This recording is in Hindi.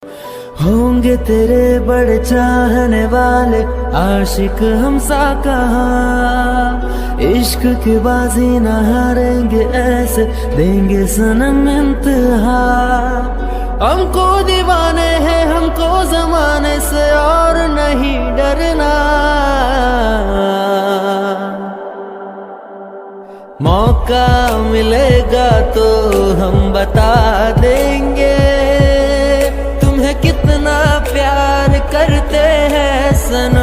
होंगे तेरे बड़े चाहने वाले आशिक हमसा कहाँ, इश्क की बाजी न हारेंगे ऐसे देंगे सनम इंतहा। हमको दीवाने हैं हमको जमाने से और नहीं डरना, मौका मिलेगा तो हम बता देंगे तुम्हें कितना प्यार करते हैं सनम।